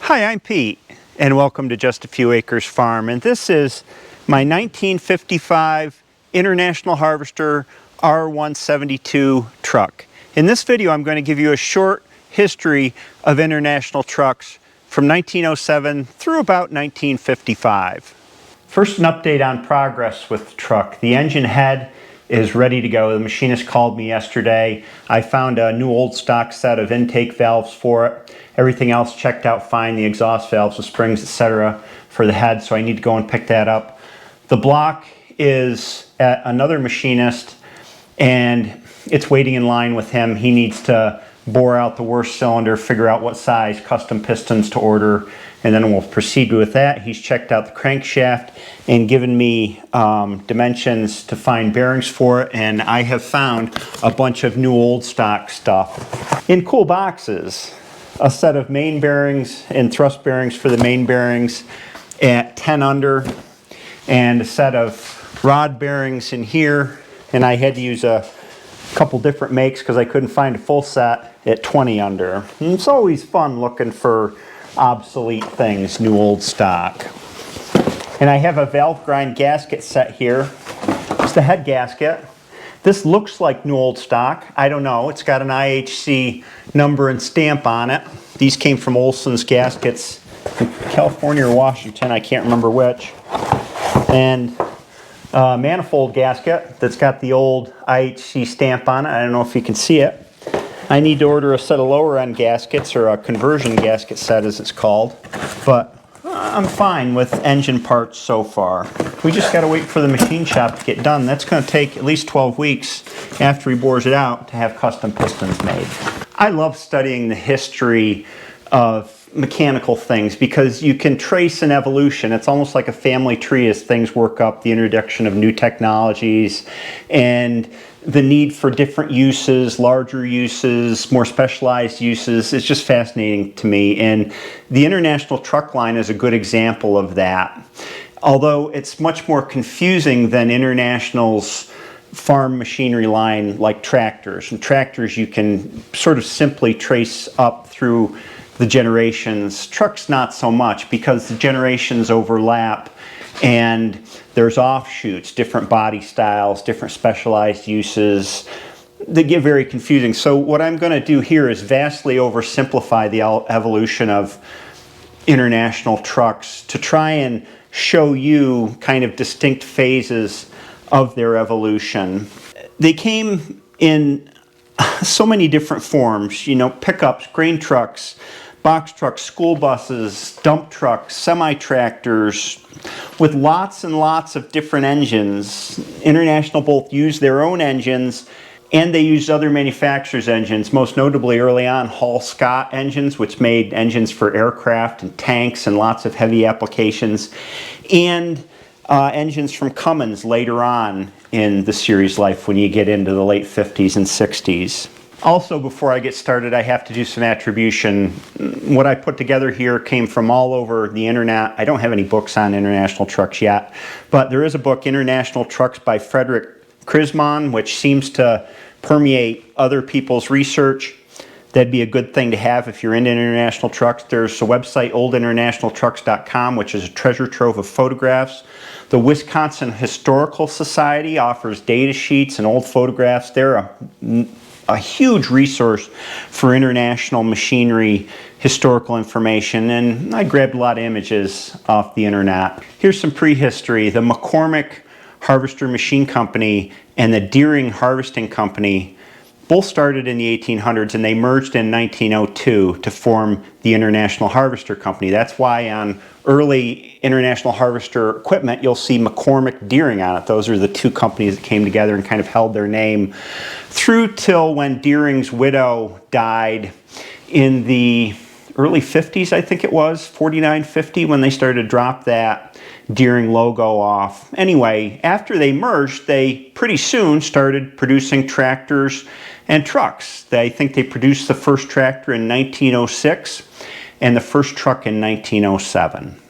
Hi, I'm Pete, and welcome to Just a Few Acres Farm. And this is my 1955 International Harvester R172 truck. In this video, I'm going to give you a short history of International trucks from 1907 through about 1955. First, an update on progress with the truck. The engine head is ready to go. The machinist called me yesterday. I found a new old stock set of intake valves for it. Everything else checked out fine, the exhaust valves, the springs, etc. for the head, so I need to go and pick that up. The block is at another machinist and it's waiting in line with him. He needs to bore out the worst cylinder, figure out what size custom pistons to order, and then we'll proceed with that. He's checked out the crankshaft and given me dimensions to find bearings for it, and I have found a bunch of new old stock stuff. In cool boxes, a set of main bearings and thrust bearings for the main bearings at 10 under, and a set of rod bearings in here, and I had to use a couple different makes because I couldn't find a full set at 20 under. And it's always fun looking for obsolete things, new old stock. And I have a valve grind gasket set here. It's the head gasket. This looks like new old stock. I don't know. It's got an IHC number and stamp on it. These came from Olson's Gaskets in California or Washington, I can't remember which. And a manifold gasket that's got the old IHC stamp on it. I don't know if you can see it. I need to order a set of lower end gaskets, or a conversion gasket set as it's called, but I'm fine with engine parts so far. We just got to wait for the machine shop to get done. That's going to take at least 12 weeks after he bores it out to have custom pistons made. I love studying the history of mechanical things because you can trace an evolution. It's almost like a family tree as things work up, the introduction of new technologies and the need for different uses, larger uses, more specialized uses. It's just fascinating to me, and the International truck line is a good example of that. Although it's much more confusing than International's farm machinery line like tractors. And tractors you can sort of simply trace up through the generations. Trucks not so much because the generations overlap and there's offshoots, different body styles, different specialized uses. They get very confusing. So what I'm going to do here is vastly oversimplify the evolution of International trucks to try and show you kind of distinct phases of their evolution. They came in so many different forms, you know, pickups, grain trucks, box trucks, school buses, dump trucks, semi-tractors, with lots and lots of different engines. International both used their own engines and they used other manufacturers' engines, most notably early on Hall Scott engines, which made engines for aircraft and tanks and lots of heavy applications, and engines from Cummins later on in the series life when you get into the late 50s and 60s. Also, before I get started, I have to do some attribution. What I put together here came from all over the internet. I don't have any books on International trucks yet, but there is a book, International Trucks by Frederick Crismon, which seems to permeate other people's research. That'd be a good thing to have if you're into International trucks. There's a website, oldinternationaltrucks.com, which is a treasure trove of photographs. The Wisconsin Historical Society offers data sheets and old photographs. They're a huge resource for International machinery historical information, and I grabbed a lot of images off the internet. Here's some prehistory. The McCormick Harvester Machine Company and the Deering Harvesting Company both started in the 1800s, and they merged in 1902 to form the International Harvester Company. That's why on early International Harvester equipment you'll see McCormick Deering on it. Those are the two companies that came together and kind of held their name through till when Deering's widow died in the early 50s, I think it was, 49, 50, when they started to drop that Deering logo off. Anyway, after they merged, they pretty soon started producing tractors and trucks. I think they produced the first tractor in 1906 and the first truck in 1907.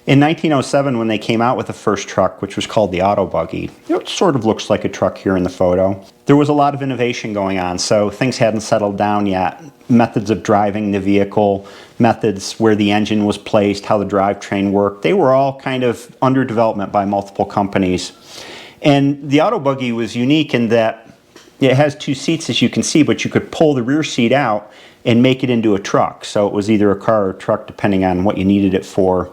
In 1907, when they came out with the first truck, which was called the Auto Buggy, it sort of looks like a truck here in the photo. There was a lot of innovation going on, so things hadn't settled down yet. Methods of driving the vehicle, methods where the engine was placed, how the drivetrain worked, they were all kind of under development by multiple companies. And the Auto Buggy was unique in that it has two seats, as you can see, but you could pull the rear seat out and make it into a truck. So it was either a car or a truck, depending on what you needed it for.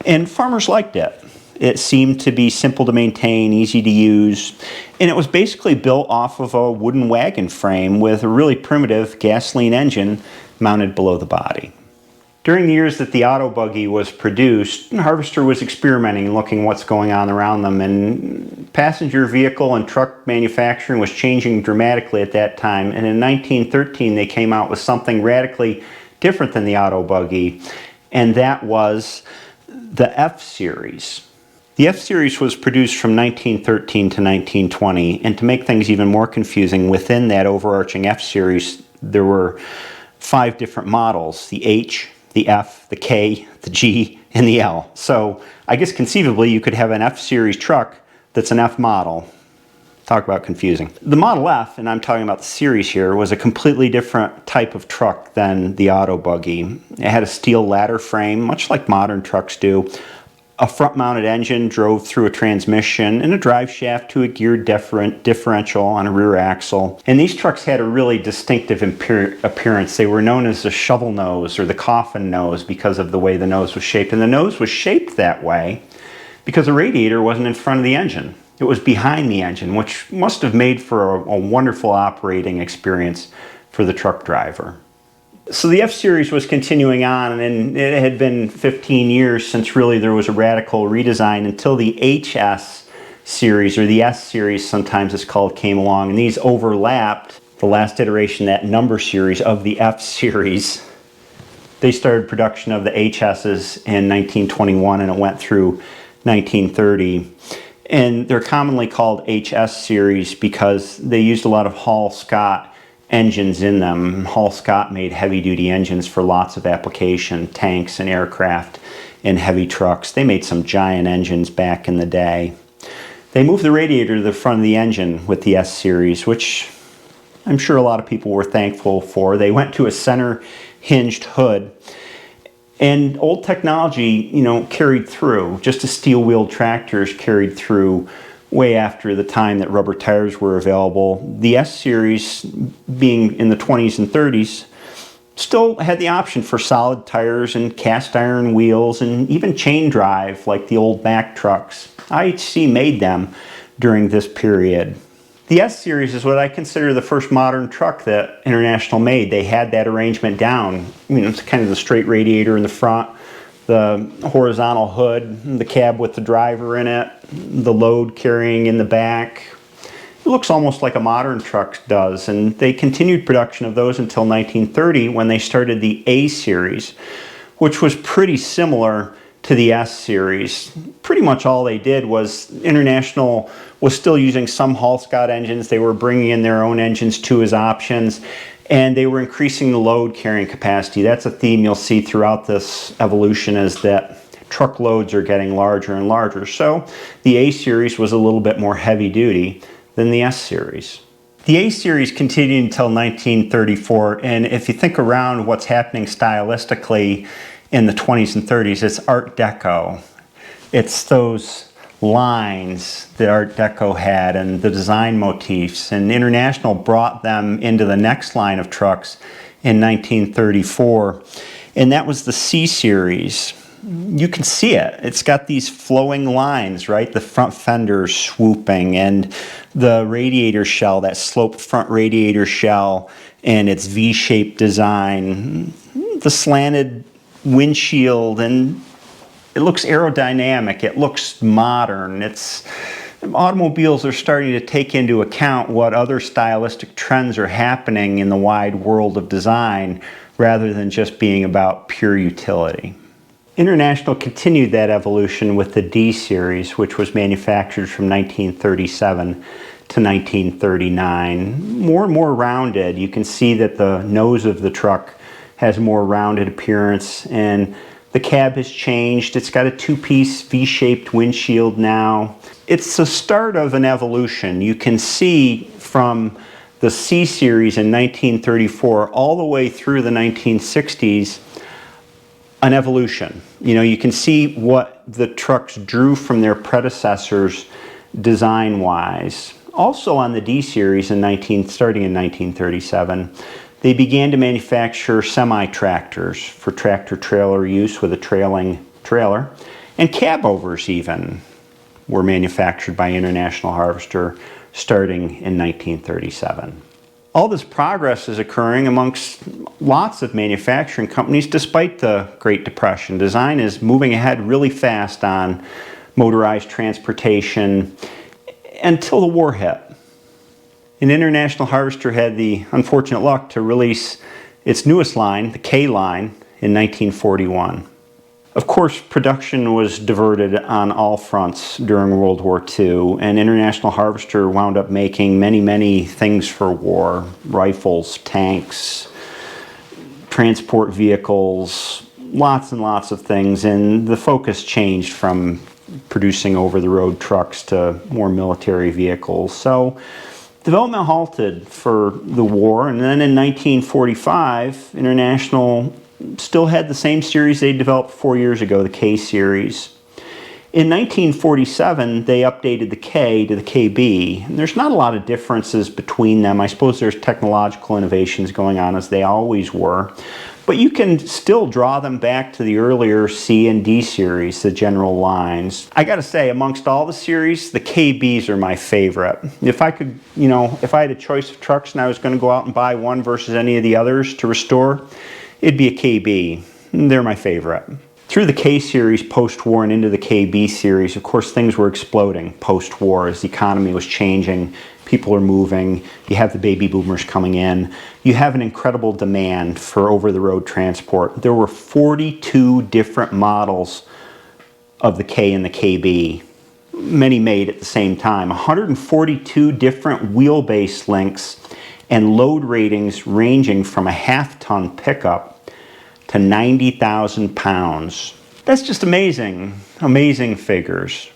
And farmers liked it. It seemed to be simple to maintain, easy to use, and it was basically built off of a wooden wagon frame with a really primitive gasoline engine mounted below the body. During the years that the Auto Buggy was produced, Harvester was experimenting and looking what's going on around them, and passenger vehicle and truck manufacturing was changing dramatically at that time. And in 1913 they came out with something radically different than the Auto Buggy, and that was the F-Series. The F-Series was produced from 1913 to 1920, and to make things even more confusing, within that overarching F-Series there were 5 different models: the H, the F, the K, the G, and the L. So I guess conceivably you could have an F-Series truck that's an F model. Talk about confusing. The Model F, and I'm talking about the series here, was a completely different type of truck than the Auto Buggy. It had a steel ladder frame, much like modern trucks do. A front-mounted engine drove through a transmission, and a drive shaft to a geared differential on a rear axle. And these trucks had a really distinctive appearance. They were known as the shovel nose or the coffin nose because of the way the nose was shaped. And the nose was shaped that way because the radiator wasn't in front of the engine. It was behind the engine, which must have made for a wonderful operating experience for the truck driver. So the F-Series was continuing on, and it had been 15 years since really there was a radical redesign until the HS series, or the S series sometimes it's called, came along, and these overlapped the last iteration, that number series of the F-Series. They started production of the HS's in 1921, and it went through 1930. And they're commonly called HS series because they used a lot of Hall-Scott engines in them. Hall-Scott made heavy-duty engines for lots of application, tanks and aircraft and heavy trucks. They made some giant engines back in the day. They moved the radiator to the front of the engine with the S series, which I'm sure a lot of people were thankful for. They went to a center hinged hood. And old technology, carried through. Just as steel-wheeled tractors carried through way after the time that rubber tires were available. The S-Series, being in the 20s and 30s, still had the option for solid tires and cast iron wheels and even chain drive like the old Mack trucks. IHC made them during this period. The S-Series is what I consider the first modern truck that International made. They had that arrangement down. It's kind of the straight radiator in the front, the horizontal hood, the cab with the driver in it, the load carrying in the back. It looks almost like a modern truck does, and they continued production of those until 1930 when they started the A-Series, which was pretty similar to the S-Series. Pretty much all they did was International was still using some Hall-Scott engines. They were bringing in their own engines too as options, and they were increasing the load carrying capacity. That's a theme you'll see throughout this evolution, is that truck loads are getting larger and larger. So the A-Series was a little bit more heavy duty than the S-Series. The A-Series continued until 1934, and if you think around what's happening stylistically in the 20s and 30s, it's Art Deco. It's those lines that Art Deco had and the design motifs, and International brought them into the next line of trucks in 1934, and that was the C-Series. You can see it. It's got these flowing lines, right? The front fenders swooping, and the radiator shell, that sloped front radiator shell, and its V-shaped design, the slanted windshield, and it looks aerodynamic, it looks modern. Automobiles are starting to take into account what other stylistic trends are happening in the wide world of design rather than just being about pure utility. International continued that evolution with the D-Series, which was manufactured from 1937 to 1939. More and more rounded. You can see that the nose of the truck has a more rounded appearance, and The cab has changed. It's got a two-piece V-shaped windshield now. It's the start of an evolution. You can see from the C Series in 1934 all the way through the 1960s an evolution. You know, you can see what the trucks drew from their predecessors design-wise. Also on the D Series starting in 1937, they began to manufacture semi-tractors for tractor-trailer use with a trailing trailer, and cab-overs even were manufactured by International Harvester starting in 1937. All this progress is occurring amongst lots of manufacturing companies despite the Great Depression. Design is moving ahead really fast on motorized transportation until the war hit. And International Harvester had the unfortunate luck to release its newest line, the K line, in 1941. Of course, production was diverted on all fronts during World War II, and International Harvester wound up making many, many things for war: rifles, tanks, transport vehicles, lots and lots of things, and the focus changed from producing over-the-road trucks to more military vehicles. So development halted for the war, and then in 1945, International still had the same series they developed 4 years ago, the K Series. In 1947, they updated the K to the KB, and there's not a lot of differences between them. I suppose there's technological innovations going on, as they always were, but you can still draw them back to the earlier C and D Series, the general lines. I gotta say, amongst all the series, the KBs are my favorite. If I could, if I had a choice of trucks and I was gonna go out and buy one versus any of the others to restore, it'd be a KB. They're my favorite. Through the K Series post-war and into the KB Series, of course, things were exploding post-war as the economy was changing, people are moving, you have the baby boomers coming in, you have an incredible demand for over-the-road transport. There were 42 different models of the K and the KB, many made at the same time, 142 different wheelbase lengths and load ratings ranging from a half-ton pickup to 90,000 pounds. That's just amazing, amazing figures.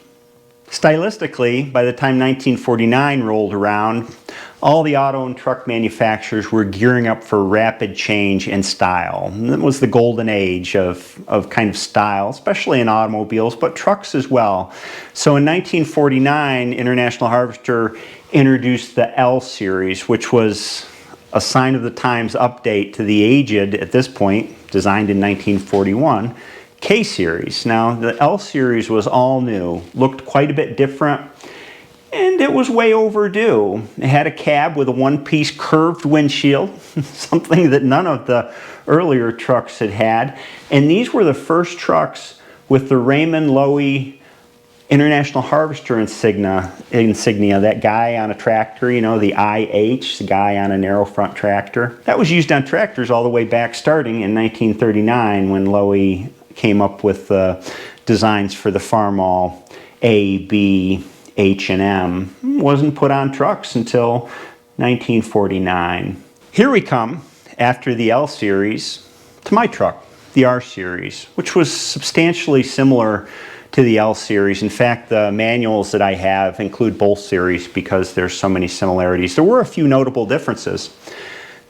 Stylistically, by the time 1949 rolled around, all the auto and truck manufacturers were gearing up for rapid change in style. And it was the golden age of kind of style, especially in automobiles, but trucks as well. So in 1949, International Harvester introduced the L Series, which was a sign of the times update to the aged, at this point, designed in 1941, K Series. Now, the L Series was all new, looked quite a bit different, and it was way overdue. It had a cab with a one-piece curved windshield, something that none of the earlier trucks had had. And these were the first trucks with the Raymond Loewy International Harvester insignia, that guy on a tractor, the IH, the guy on a narrow front tractor. That was used on tractors all the way back starting in 1939 when Loewy came up with the designs for the Farmall A, B, H, and M. Wasn't put on trucks until 1949. Here we come, after the L Series, to my truck, the R Series, which was substantially similar to the L Series. In fact, the manuals that I have include both series because there's so many similarities. There were a few notable differences.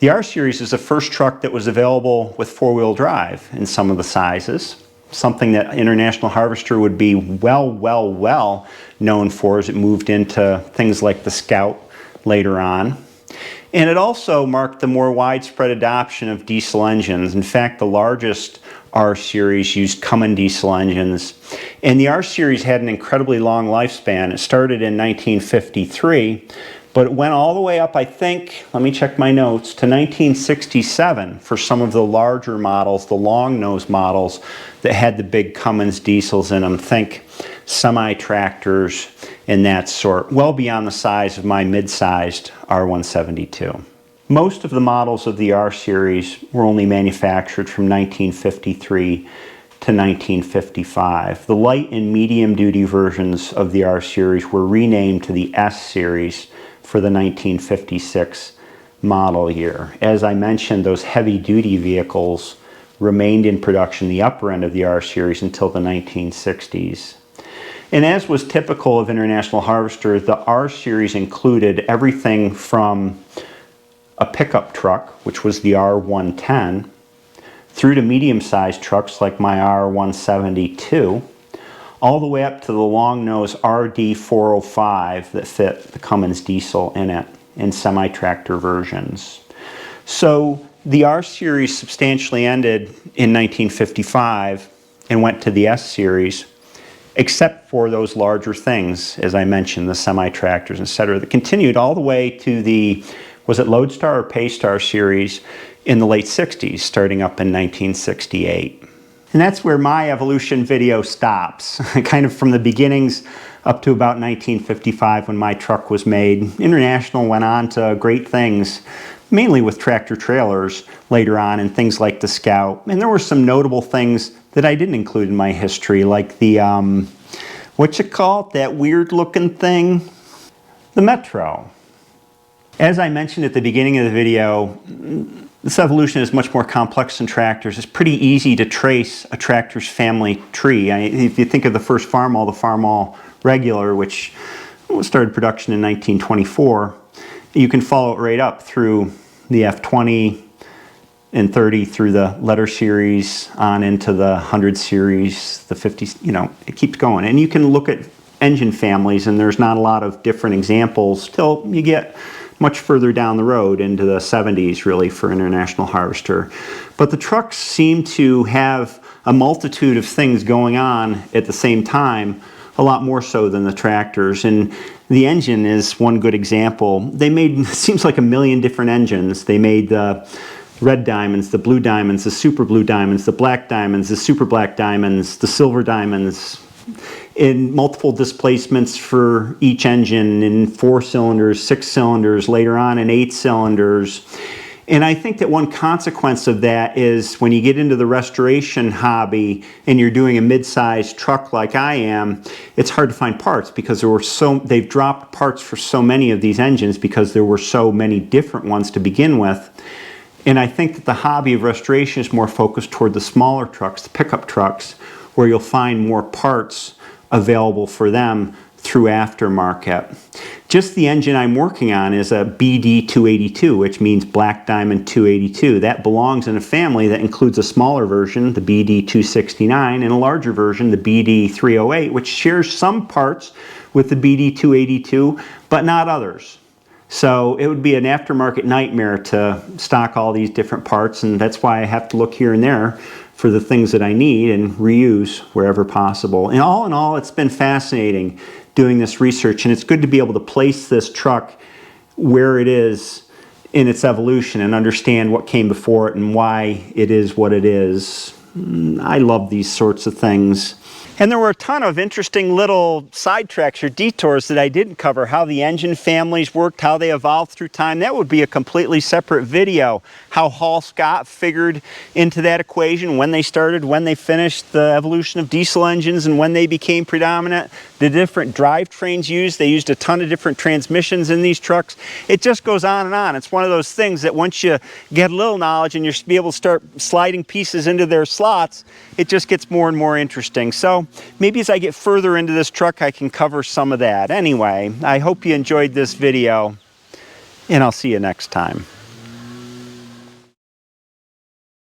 The R Series is the first truck that was available with four-wheel drive in some of the sizes, something that International Harvester would be well known for as it moved into things like the Scout later on. And it also marked the more widespread adoption of diesel engines. In fact, the largest R Series used Cummins diesel engines. And the R Series had an incredibly long lifespan. It started in 1953, but it went all the way up, I think, let me check my notes, to 1967 for some of the larger models, the long-nose models that had the big Cummins diesels in them. Think semi-tractors and that sort, well beyond the size of my mid-sized R172. Most of the models of the R Series were only manufactured from 1953 to 1955. The light and medium duty versions of the R Series were renamed to the S Series for the 1956 model year. As I mentioned, those heavy duty vehicles remained in production, the upper end of the R Series, until the 1960s. And as was typical of International Harvester, the R Series included everything from a pickup truck, which was the R110, through to medium-sized trucks like my R172, all the way up to the long-nose RD405 that fit the Cummins diesel in it, in semi-tractor versions. So the R Series substantially ended in 1955 and went to the S Series, except for those larger things, as I mentioned, the semi-tractors, etc., that continued all the way to the, was it Lodestar or Paystar Series in the late 60s, starting up in 1968. And that's where my evolution video stops, kind of from the beginnings up to about 1955 when my truck was made. International went on to great things, mainly with tractor trailers later on and things like the Scout. And there were some notable things that I didn't include in my history, like the, what you call it, that weird looking thing? The Metro. As I mentioned at the beginning of the video, this evolution is much more complex than tractors. It's pretty easy to trace a tractor's family tree. If you think of the first Farmall, the Farmall Regular, which started production in 1924, you can follow it right up through the F20 and 30 through the letter series on into the 100 series, the 50, you know, it keeps going. And you can look at engine families, and there's not a lot of different examples till you get much further down the road into the 70s, really, for International Harvester. But the trucks seem to have a multitude of things going on at the same time, a lot more so than the tractors. And the engine is one good example. They made, it seems like, a million different engines. They made the red diamonds, the blue diamonds, the super blue diamonds, the black diamonds, the super black diamonds, the silver diamonds, in multiple displacements for each engine, in 4 cylinders, 6 cylinders, later on in 8 cylinders. And I think that one consequence of that is when you get into the restoration hobby and you're doing a mid-sized truck like I am, it's hard to find parts because they've dropped parts for so many of these engines because there were so many different ones to begin with. And I think that the hobby of restoration is more focused toward the smaller trucks, the pickup trucks, where you'll find more parts available for them through aftermarket. Just the engine I'm working on is a BD282, which means Black Diamond 282. That belongs in a family that includes a smaller version, the BD269, and a larger version, the BD308, which shares some parts with the BD282, but not others. So it would be an aftermarket nightmare to stock all these different parts, and that's why I have to look here and there for the things that I need and reuse wherever possible. And all in all, it's been fascinating doing this research, and it's good to be able to place this truck where it is in its evolution and understand what came before it and why it is what it is. I love these sorts of things. And there were a ton of interesting little sidetracks or detours that I didn't cover, how the engine families worked, how they evolved through time. That would be a completely separate video. How Hall Scott figured into that equation, when they started, when they finished, the evolution of diesel engines and when they became predominant, the different drivetrains used. They used a ton of different transmissions in these trucks. It just goes on and on. It's one of those things that once you get a little knowledge and you're be able to start sliding pieces into their slots, it just gets more and more interesting. So maybe as I get further into this truck, I can cover some of that. Anyway, I hope you enjoyed this video, and I'll see you next time.